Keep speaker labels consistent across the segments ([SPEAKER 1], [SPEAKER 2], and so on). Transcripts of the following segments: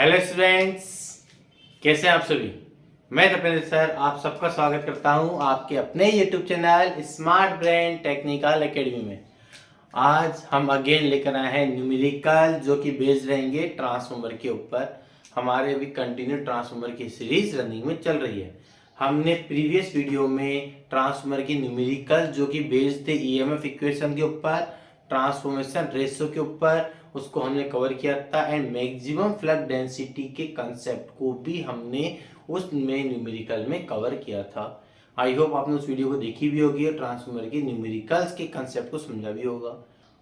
[SPEAKER 1] Hello students, कैसे हैं आप सभी। मैं तपेंद्र सर आप सबका स्वागत करता हूं आपके अपने YouTube channel smart brain technical academy में। आज हम अगेन लेकर आए हैं न्यूमेरिकल जो कि बेस्ड रहेंगे ट्रांसफॉर्मर के ऊपर। हमारे अभी कंटिन्यू ट्रांसफॉर्मर की सीरीज रनिंग में चल रही है। हमने प्रीवियस वीडियो में ट्रांसफॉर्मर की न्यूमेरिकल जो कि बेस्ड थे ईएमएफ इक्वेशन के ऊपर, ट्रांसफॉर्मेशन रेशियो के ऊपर, उसको हमने कवर किया था एंड मैक्सिमम फ्लक्स डेंसिटी के कंसेप्ट को भी हमने उसमें न्यूमेरिकल में कवर किया था। आई होप आपने उस वीडियो को देखी भी होगी और ट्रांसफॉर्मर के न्यूमेरिकल्स के कंसेप्ट को समझा भी होगा।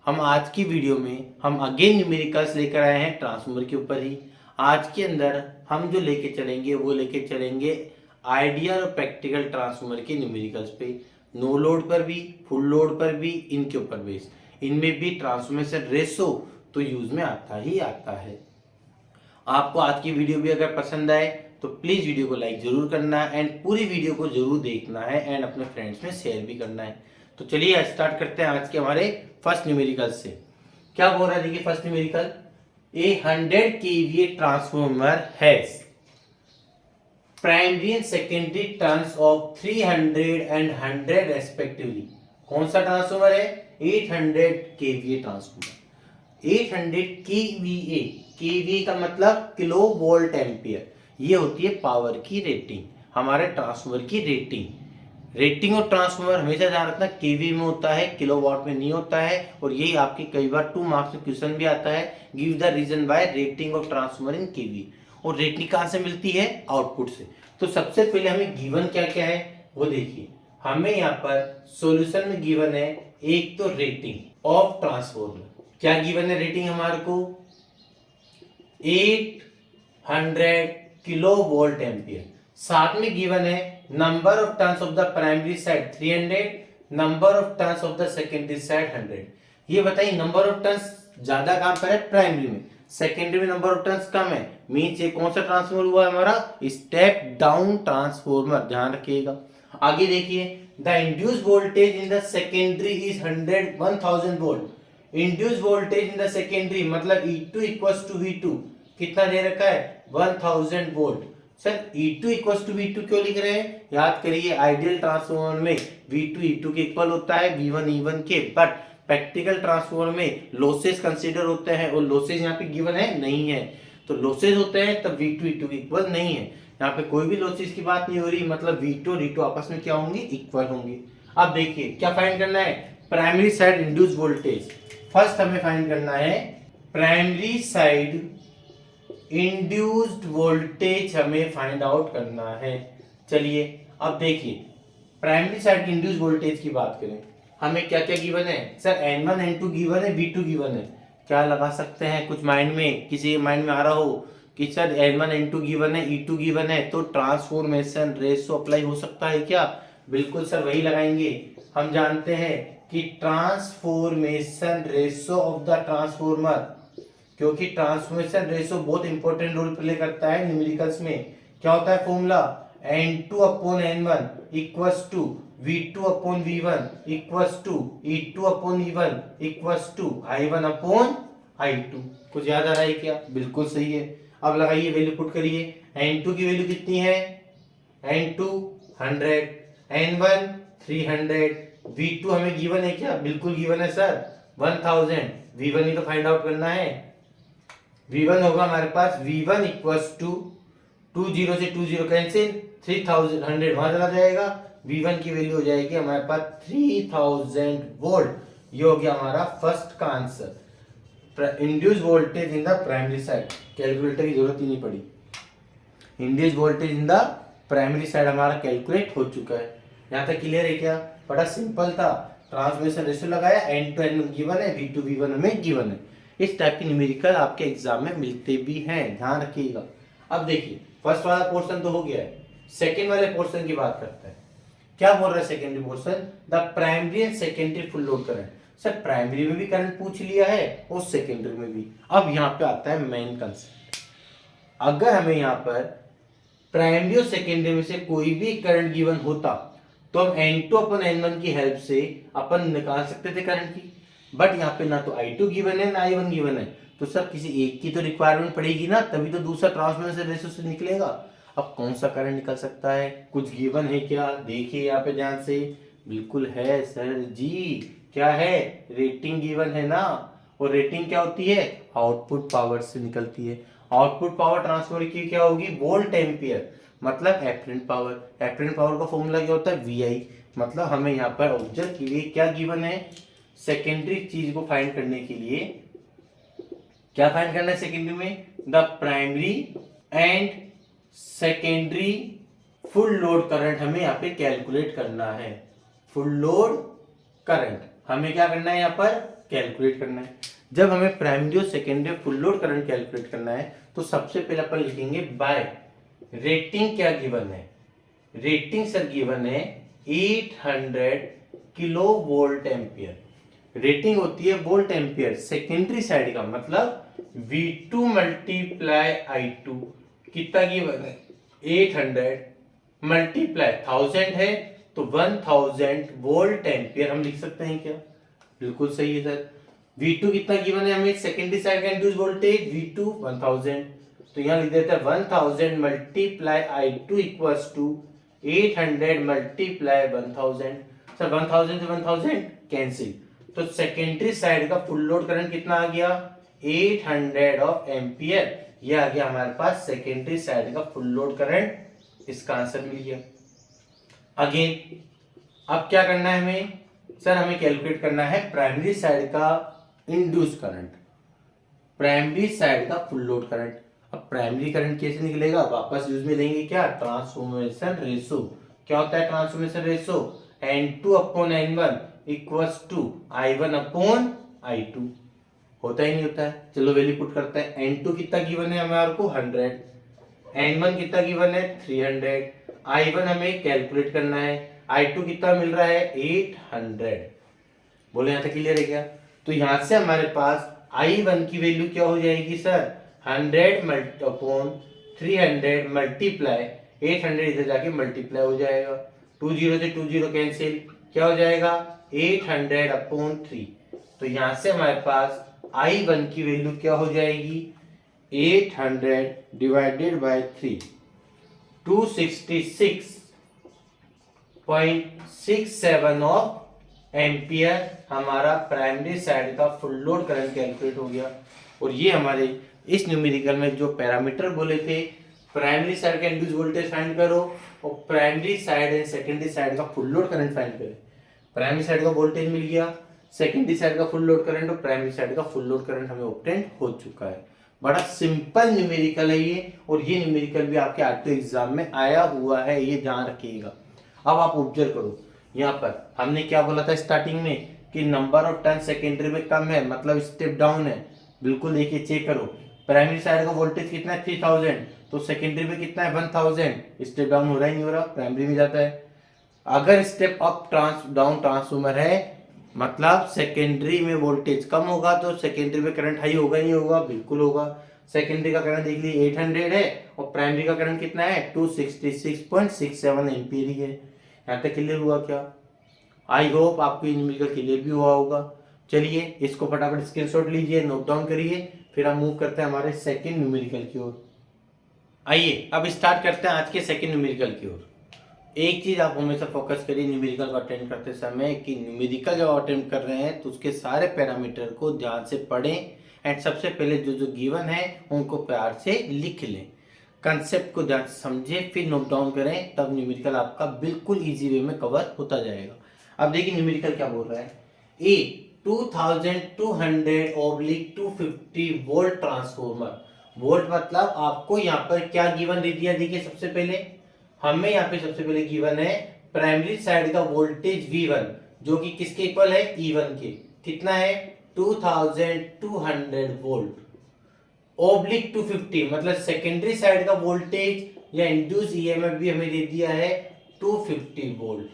[SPEAKER 1] हम आज की वीडियो में हम अगेन न्यूमेरिकल्स लेकर आए हैं ट्रांसफॉर्मर के ऊपर ही। आज के अंदर हम जो लेके चलेंगे वो लेके चलेंगे आइडियल और प्रैक्टिकल ट्रांसफॉर्मर के न्यूमेरिकल्स पे, नो लोड पर भी फुल लोड पर भी, इनके ऊपर बेस। इनमें भी ट्रांसफॉर्मेशन रेशो तो यूज में आता ही आता है। आपको आज की वीडियो भी अगर पसंद आए तो प्लीज वीडियो को लाइक जरूर करना है एंड पूरी वीडियो को जरूर देखना है एंड अपने फ्रेंड्स में शेयर भी करना है। तो चलिए स्टार्ट करते हैं आज के हमारे फर्स्ट न्यूमेरिकल से। क्या बोल रहा है देखिए first numerical, A 100 kVA transformer has primary and secondary turns of 300 and 100 respectively. कौन सा ट्रांसफॉर्मर है? 800 kVA ट्रांसफॉर्मर। 800 kVA, kVA का मतलब किलो वोल्ट एम्पियर। ये होती है पावर की रेटिंग, हमारे ट्रांसफॉर्मर की रेटिंग और ट्रांसफॉर्मर हमेशा ध्यान रखना केवी में होता है, किलोवाट में नहीं होता है। और यही आपके कई बार 2 मार्क्स में क्वेश्चन भी आता है, give the reason by rating of transformer in kV. और रेटिंग कहां से मिलती है? आउटपुट से। तो सबसे पहले हमें गिवन क्या क्या है वो देखिए। हमें यहाँ पर सॉल्यूशन में गिवन है एक तो रेटिंग ऑफ ट्रांसफॉर्मर। क्या गिवन है रेटिंग हमारे को? 800 किलो वोल्ट एम्पियर। साथ में गिवन है number of turns of the primary side 300, number of turns of the secondary side 100। ये बताइए नंबर ऑफ टर्न्स ज्यादा कहां पर है? प्राइमरी में। सेकेंडरी में नंबर ऑफ टर्न्स कम है, मींस ये कौन सा ट्रांसफॉर्मर हुआ है हमारा? स्टेप डाउन ट्रांसफॉर्मर, ध्यान रखिएगा। आगे देखिए, the induced voltage in the secondary is 1000 volt. Induced voltage in the secondary मतलब E2 इक्वल्स टू V2 कितना दे रखा है? 1000 volt. Sir E2 equals to V2 क्यों लिख रहे हैं? याद करिए आइडियल ट्रांसफॉर्मर में V2 E2 के इक्वल होता है, V1 E1 के, बट प्रैक्टिकल ट्रांसफॉर्मर में लॉसेस कंसीडर होते हैं और लॉसेस यहाँ पे गिवन है नहीं है। तो लॉसेस होते हैं तब V2 E2 के इक्वल नहीं है। यहाँ पे कोई भी लॉसेस की बात नहीं हो रही, मतलब V2 और E2 आपस में क्या होंगे? इक्वल होंगे। अब देखिए क्या फाइंड करना है? Primary side induced voltage. First हमें फाइंड करना है प्राइमरी साइड इंड्यूस्ड वोल्टेज, हमें फाइंड आउट करना है। चलिए अब देखिए प्राइमरी साइड की इंड्यूस्ड वोल्टेज की बात करें, हमें क्या क्या गिवन है? सर N1 N2 गिवन है, V2 गिवन है। क्या लगा सकते हैं कुछ माइंड में, किसी के माइंड में आ रहा हो कि सर N1 N2 गिवन है, E2 गिवन है, तो ट्रांसफॉर्मेशन रेशियो अप्लाई हो सकता है क्या? बिल्कुल सर वही लगाएंगे। हम जानते हैं कि transformation ratio of the transformer, क्योंकि ट्रांसफॉर्मेशन रेशियो बहुत इंपॉर्टेंट रोल प्ले करता है न्यूमेरिकल्स में। क्या होता है formula? N2 upon N1 equals to V2 upon V1 equals to E2 upon E1 equals to I1 upon I2। कुछ याद आ रहा है क्या? बिल्कुल सही है। अब लगाइए वैल्यू पुट करिए। N2 की वैल्यू कितनी है? N2 100, N1 300, V2 हमें गिवन है क्या? बिल्कुल गिवन है सर 1000। V1 ही तो फाइंड आउट करना है। V1 होगा हमारे पास V1 इक्वल्स टू 20 से 20 कैंसिल, 3100 वहां चला जाएगा। V1 की वैल्यू हो जाएगी हमारे पास 3000 वोल्ट। ये हो गया हमारा फर्स्ट का answer. Induce voltage in the primary side, calculator की जरूरत ही नहीं पड़ी। Induce voltage in the primary side हमारा कैलकुलेट हो चुका है। यहाँ तक क्लियर है क्या? बड़ा सिंपल था। ट्रांसफॉर्मेशन रेशियो लगाया, N2 N1 गिवन है, V2 V1 हमें गिवन है। इस टाइप की न्यूमेरिकल आपके एग्जाम में मिलते भी हैं, ध्यान रखिएगा। अब देखिए फर्स्ट वाला पोर्शन तो हो गया है, सेकंड वाले पोर्शन की बात करते हैं। क्या बोल रहा है secondary portion? The primary and secondary full load current. Sir primary में भी करंट पूछ लिया है और सेकेंडरी में भी। अब यहाँ पे आता है मेन कंसेप्ट। अगर हमें यहाँ पर प्राइमरी और सेकेंडरी में से कोई भी करंट गिवन होता तो हम N2 अपन N1 की हेल्प से अपन निकाल सकते थे करंट की। बट यहाँ पे ना तो I2 गिवन है ना I1 गिवन है, तो सर किसी एक की तो रिक्वायरमेंट पड़ेगी ना, तभी तो दूसरा ट्रांसफॉर्मेशन रेशियो से निकलेगा। अब कौन सा करंट निकल सकता है, कुछ गिवन है क्या, देखिए यहाँ पे ध्यान से, बिल्कुल है सर जी। क्या है, रेटिंग गिवन है ना, और रेटिंग क्या होती है, आउटपुट पावर से निकलती है। आउटपुट पावर ट्रांसफर की क्या होगी, वोल्ट एम्पियर, मतलब एपरेंट पावर। एपरेंट पावर का फॉर्मूला क्या होता है, VI। मतलब हमें यहाँ पर ऑब्जर्व के लिए क्या गिवन है, सेकेंडरी चीज को फाइंड करने के लिए क्या फाइंड करना है सेकेंडरी में, the primary and secondary full load current हमें यहाँ पे कैलकुलेट करना है। फुल लोड करंट हमें क्या करना है, यहाँ पर कैलकुलेट करना है। जब हमें प्राइमरी और secondary full load current calculate करना है तो सबसे पहले अपन लिखेंगे बाय रेटिंग। क्या गिवन है, रेटिंग सर गिवन है 800 किलो वोल्ट एम्पियर। रेटिंग होती है वोल्ट एम्पियर, सेकेंडरी साइड का मतलब V2 मल्टीप्लाई I2 कितना गिवन है, 800 मल्टीप्लाई 1000 है तो 1000 वोल्ट एम्पियर हम लिख सकते हैं क्या, बिल्कुल सही है सर। V2 कितना गिवन है हमें, सेकेंडरी साइड का इंड्यूस वोल्टेज V2 1000, तो यहां लिख देते हैं 1000 multiply I2 equals to 800 multiply 1000। Sir 1000 से 1000 कैंसिल, तो सेकेंडरी साइड का फुल लोड करंट कितना आ गया, 800 ऑफ एम्पियर। ये आ गया हमारे पास सेकेंडरी साइड का फुल लोड करंट, इसका आंसर मिल गया। अगेन अब क्या करना है हमें, सर हमें कैलकुलेट करना है प्राइमरी साइड का इंड्यूस करंट, प्राइमरी साइड का फुल लोड करंट। अब प्राइमरी करंट कैसे निकलेगा, वापस यूज में लेंगे क्या, ट्रांसफॉर्मेशन रेशो। क्या होता है transformation ratio, N2 upon N1 equals to I1 upon I2। होता ही नहीं होता है, चलो वैल्यू पुट करते हैं। N2 कितना गिवन है हमारे को 100, N1 कितना गिवन है 300, I1 हमें कैलकुलेट करना है, I2 कितना मिल रहा है 800। बोले यहाँ तक क्लियर है क्या, तो यहां से हमारे पास I1 की वैल्यू क्या हो जाएगी सर, 100 अपॉन 300 मल्टीप्लाई 800, इधर जाके मल्टीप्लाई हो जाएगा, 20 से 20 कैंसिल, क्या हो जाएगा 800 अपॉन 3। तो यहां से हमारे पास I1 की वैल्यू क्या हो जाएगी, 800 डिवाइडेड बाय 3, 266.67 ऑफ एम्पियर हमारा प्राइमरी साइड का फुल लोड करंट कैलकुलेट हो गया। और ये हमारे इस न्यूमेरिकल में जो पैरामीटर बोले थे, प्राइमरी साइड का इंड्यूस वोल्टेज फाइंड करो और primary side and secondary side का फुल लोड करंट फाइंड करें। प्राइमरी साइड का वोल्टेज मिल गया, सेकेंडरी साइड का फुल लोड करंट और प्राइमरी साइड का फुल लोड करंट हमें ऑब्टेन हो चुका है। बड़ा सिंपल न्यूमेरिकल है ये, और ये न्यूमेरिकल भी आपके आरटीओ एग्जाम में आया हुआ है, ये ध्यान रखिएगा। अब आप ऑब्जर्व करो, यहाँ पर हमने क्या बोला था स्टार्टिंग में कि नंबर ऑफ टर्न सेकेंडरी में कम है, मतलब स्टेप डाउन है। बिल्कुल देखिए, चेक करो, प्राइमरी साइड का वोल्टेज कितना है 3000, तो सेकेंडरी में कितना है 1000, स्टेप डाउन हो रहा ही नहीं हो रहा, प्राइमरी में जाता है। अगर स्टेप अप डाउन ट्रांसफॉर्मर है, मतलब सेकेंडरी में वोल्टेज कम होगा तो सेकेंडरी में करंट हाई होगा ही होगा, बिल्कुल होगा। सेकेंडरी का करंट देख लीजिए 800 है और प्राइमरी का करंट कितना है 266.67 एम्पीयर ही है। यहाँ तक क्लियर हुआ क्या, आई होप आपको न्यूमेरिकल क्लियर भी हुआ होगा। चलिए इसको फटाफट स्क्रीनशॉट लीजिए, नोट डाउन करिए, फिर हम मूव करते हैं हमारे सेकंड न्यूमेरिकल की ओर। आइए अब स्टार्ट करते हैं आज के सेकंड न्यूमेरिकल की ओर। एक चीज आप हमेशा फोकस करिए न्यूमेरिकल को अटेंड करते समय कि न्यूमेरिकल जब अटेम्प्ट कर रहे हैं तो उसके सारे पैरामीटर को ध्यान से पढ़ें एंड सबसे पहले जो जो गिवन है उनको प्यार से लिख लें, कंसेप्ट को ध्यान से समझें, फिर नोट डाउन करें, तब न्यूमेरिकल आपका बिल्कुल इजी वे में कवर होता जाएगा। अब देखिए न्यूमेरिकल क्या बोल रहा है, ए 2200/250 वोल्ट ट्रांसफॉर्मर। वोल्ट मतलब आपको यहाँ पर क्या गिवन दे दिया, देखिए सबसे पहले हमें यहाँ पे सबसे पहले गिवन है प्राइमरी साइड का वोल्टेज V1 जो कि किसके इक्वल है E1 के, कितना है 2200 वोल्ट, ओब्लिक 250 मतलब सेकेंडरी साइड का वोल्टेज या इंड्यूस ईएमएफ भी हमें दे दिया है 250 volt.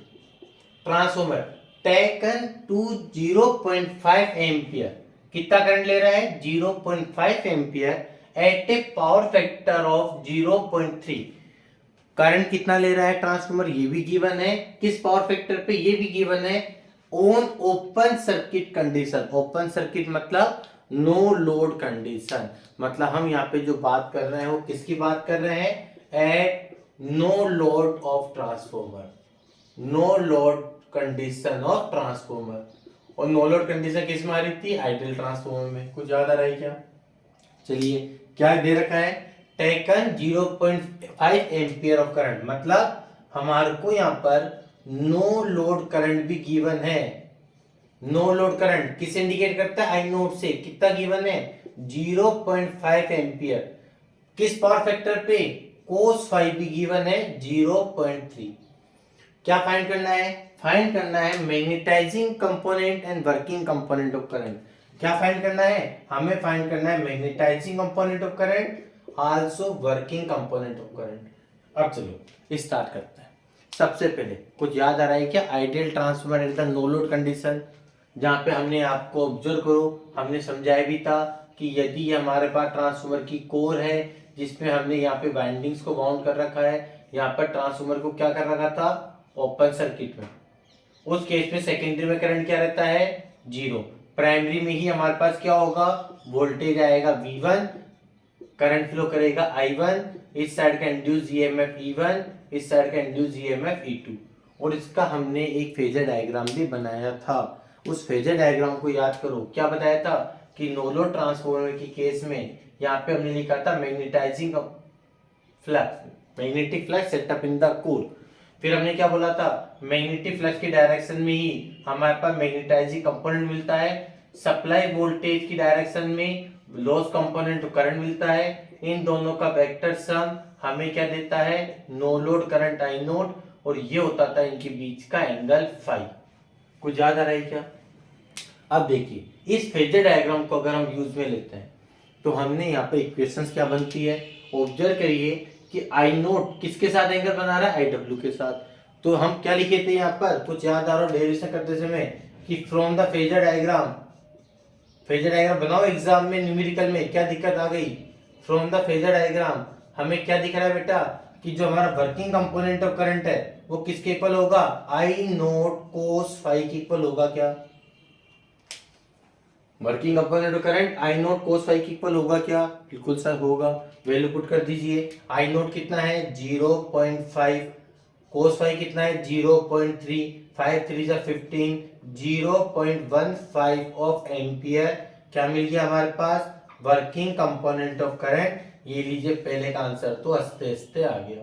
[SPEAKER 1] Transformer taken to 0.5 ampere, कितना करंट ले रहा है 0.5 ampere at a power factor of 0.3। Current कितना ले रहा है ट्रांसफॉर्मर, ये भी गिवन है, किस पावर फैक्टर पे, ये भी गिवन है, on open circuit condition. Open circuit मतलब नो लोड कंडीशन, मतलब हम यहाँ पे जो बात कर रहे हैं वो किसकी बात कर रहे हैं, at no load of transformer, no load condition of transformer. और नो लोड कंडीशन किस में आ रही थी, आइडियल ट्रांसफॉर्मर में। कुछ याद आ रहा है क्या? चलिए क्या दे रखा है, टेकन 0.5 एम्पियर ऑफ करंट, मतलब हमारे को यहाँ पर नो लोड करंट भी गिवन है। नो लोड करंट किस इंडिकेट करता है, आई नोट से कितना गिवन है, 0.5 एम्पियर। किस पावर फैक्टर पे, कोस 5 भी गिवन है 0.3। क्या फाइंड करना है, फाइंड करना है magnetising component and working component of current. क्या फाइंड करना है, हमें फाइंड करना है magnetising component of current, also working component of current. अब चलो स्टार्ट करते हैं। सबसे पहले कुछ याद आ रहा है क्या, ideal transformer in the no load condition, जहां पे हमने आपको ऑब्जर्व करो, हमने समझाया भी था कि यदि हमारे पास ट्रांसफार्मर की कोर है जिसमें हमने यहाँ पे वाइंडिंग्स को बाउंड कर रखा है, यहाँ पर ट्रांसफार्मर को क्या कर रखा था, ओपन सर्किट में, उस केस में सेकेंडरी में करंट क्या रहता है, जीरो। प्राइमरी में ही हमारे पास क्या होगा, वोल्टेज आएगा V1, करंट फ्लो करेगा I1, इस साइड का इंड्यूस ईएमएफ E1, इस साइड का इंड्यूस ईएमएफ E2। और इसका हमने एक फेजर डायग्राम भी बनाया था। उस फेजर डायग्राम को याद करो, क्या बताया था कि नो लोड ट्रांसफार्मर के केस में यहाँ पे हमने लिखा था magnetising flux, magnetic flux set up in the core. फिर हमने क्या बोला था, मैग्नेटिक फ्लक्स की डायरेक्शन में ही हमारे पास मैग्नेटाइजिंग कंपोनेंट मिलता है, सप्लाई वोल्टेज की डायरेक्शन में लॉस कंपोनेंट करंट मिलता है। इन दोनों का वेक्टर सम हमें क्या देता है, no load current I naught, और ये होता था इनके बीच का एंगल फाई। कुछ याद आ रहा है क्या? अब देखिए इस फेजर डायग्राम को अगर हम यूज में लेते हैं तो हमने यहाँ पे इक्वेशंस क्या बनती है, ऑब्जर्व करिए कि आई नोट किसके साथ एंगल बना रहा है, आई डब्ल्यू के साथ। तो हम क्या लिखे थे यहाँ पर, कुछ याद आ रहा हो डेरिवेशन करते समय, कि from the phasor diagram, phasor diagram बनाओ एग्जाम में न्यूमेरिकल में, क्या दिक्कत आ गई, फ्रॉम द फेजर डायग्राम हमें क्या दिख रहा है बेटा, कि जो हमारा वर्किंग कंपोनेंट ऑफ करंट है वो किसके इक्वल होगा, आई नोट कोस फाई के इक्वल होगा। क्या working component of current I naught cos phi के इक्वल होगा क्या, बिल्कुल सर होगा। वैल्यू पुट कर दीजिए, आई नोट कितना है 0.5, कोस फाई कितना है 0.3, 5 3 जा 15, 0.15 ऑफ एम्पियर। क्या मिल गया हमारे पास, वर्किंग कंपोनेंट ऑफ करंट। ये लीजिए पहले का आंसर तो हंसते हंसते आ गया।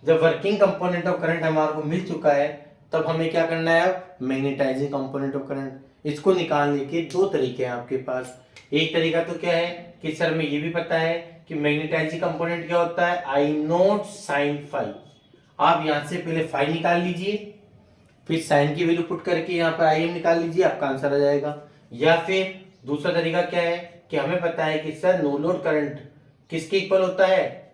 [SPEAKER 1] जब वर्किंग कंपोनेंट ऑफ करंट हमारे को मिल चुका है तब हमें क्या करना है, मैग्नेटाइजिंग कंपोनेंट ऑफ करंट। इसको निकालने के दो तरीके हैं आपके पास। एक तरीका तो क्या है कि सर में ये भी पता है कि मैग्नेटाइजिंग कंपोनेंट क्या होता है, आई नोट साइन फाई। आप यहां से पहले फाई निकाल लीजिए, फिर साइन की वैल्यू पुट करके यहाँ पर आई एम निकाल लीजिए, आपका आंसर आ जाएगा। या फिर दूसरा तरीका क्या है कि हमें पता है कि सर नो लोड करंट किसके इक्वल होता है,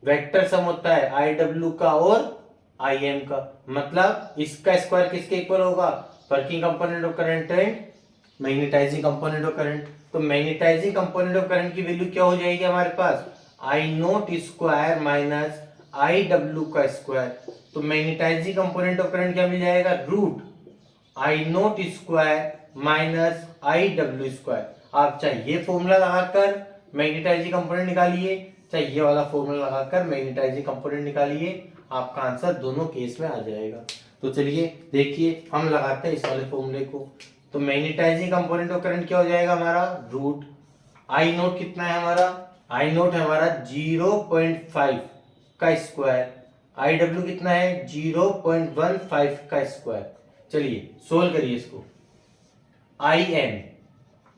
[SPEAKER 1] वेक्टर सम होता है आई डब्ल्यू का और आई एम का, मतलब इसका स्क्वायर किसके इक्वल होगा, working component of current and magnetising component of current. तो मैग्नेटाइजिंग कंपोनेंट ऑफ करंट की वैल्यू क्या हो जाएगी हमारे पास, I naught square minus I W का स्क्वायर। तो मैग्नेटाइजिंग कंपोनेंट ऑफ करंट क्या मिल जाएगा, root I naught square minus I W square. आप चाहे ये फॉर्मूला लगाकर मैग्नेटाइजिंग कंपोनेंट निकालिए, चाहे ये वाला फॉर्मूला लगाकर मैग्नेटाइजिंग कंपोनेंट निकालिए, आपका आंसर दोनों केस में आ जाएगा। तो चलिए देखिए हम लगाते हैं इस वाले फॉर्मूले को। तो मैग्नेटाइजिंग कंपोनेंट ऑफ करंट क्या हो जाएगा हमारा, रूट आई नोट कितना है हमारा, आई नोट है हमारा 0.5 का स्क्वायर, आई डब्ल्यू कितना है 0.15 का स्क्वायर। चलिए सोल्व करिए इसको, I M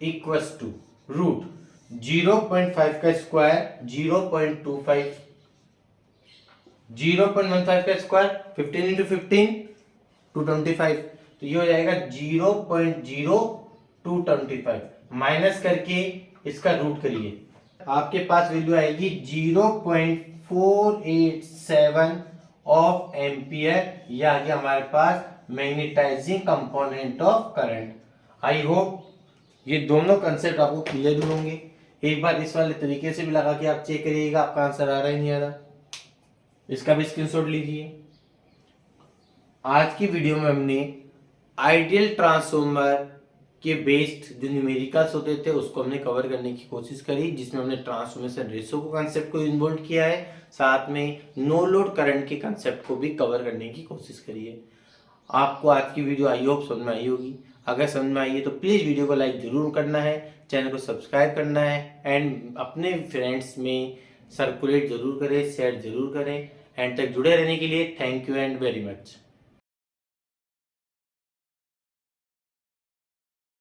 [SPEAKER 1] equals to root 0.5 का स्क्वायर 0.25, 0.15 का स्क्वायर 15 इंटू 15 225, तो ये हो जाएगा 0.0225, माइनस करके इसका रूट करिए, आपके पास वैल्यू आएगी 0.487 ऑफ एम्पियर। ये आ गया हमारे पास magnetising component of current. I hope ये दोनों कंसेप्ट आपको क्लियर होंगे। एक बार इस वाले तरीके से भी लगा के आप चेक करिएगा आपका आंसर आ रहा है नहीं आ रहा, इसका भी स्क्रीनशॉट लीजिए। आज की वीडियो में हमने आइडियल ट्रांसफॉर्मर के बेस्ड जो न्यूमेरिकल्स होते थे उसको हमने कवर करने की कोशिश करी, जिसमें हमने ट्रांसफॉर्मेशन रेशो को कंसेप्ट को इन्वॉल्व किया है, साथ में नो लोड करंट के कंसेप्ट को भी कवर करने की कोशिश करी है। आपको आज की वीडियो आई होप समझ में आई होगी। अगर समझ में आई है तो प्लीज़ वीडियो को लाइक ज़रूर करना है, चैनल को सब्सक्राइब करना है एंड अपने फ्रेंड्स में सर्कुलेट ज़रूर करें, शेयर ज़रूर करें। एंड तक जुड़े रहने के लिए thank you and very much.